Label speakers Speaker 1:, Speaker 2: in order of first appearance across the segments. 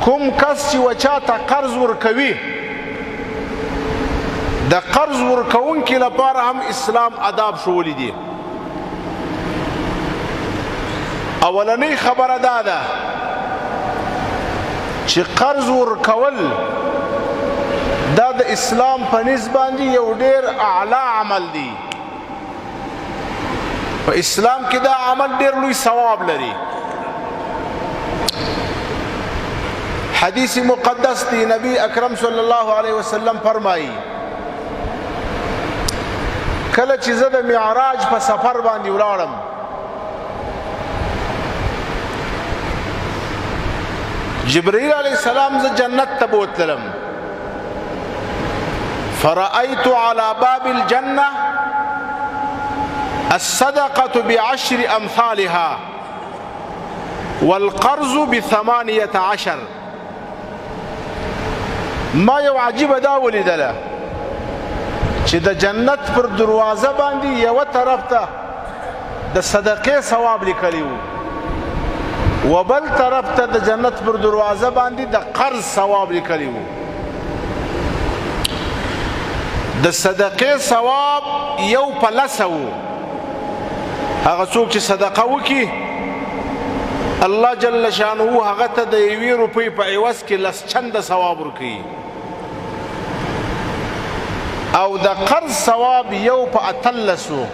Speaker 1: کوم کس چې وچاته قرض ورکوي د قرض ورکوونکي لپاره هم اسلام آداب ښوولي دي. اولنۍ خبره دا ده چې قرض ورکول دا د اسلام په نسبت باندې یو ډېر اعلی عمل دی. په اسلام کې دا عمل ډېر لوی ثواب لري. حدیث مقدس دی، نبی اکرم صلی الله علیه وسلم فرمایي کله چې زه د معراج په سفر باندې ولاړم جبرائیل علیه السلام زه جنت ته بوتلم فرأيت على باب الجنة الصدقة بعشر أمثالها والقرض ب18. ما یو عجیبه دا ولیدله چې د جنت پر دروازه باندې یوه طرف ته د صدقې ثواب لیکلی و و بل طرف ته د جنت پر دروازه باندې د قرض ثواب لیکلی و. د صدقې ثواب یو په لسه و. هغه څوک چې صدقه وکړي الله جل شانه هغه ته د 1 روپۍ په عوض کې لس چنده ثواب ورکوي او د قرض ثواب یو په 18.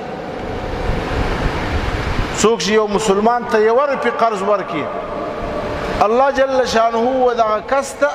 Speaker 1: څوک چې یو مسلمان ته 1 روپۍ قرض ورکړي الله جل شانه و دغه کس ته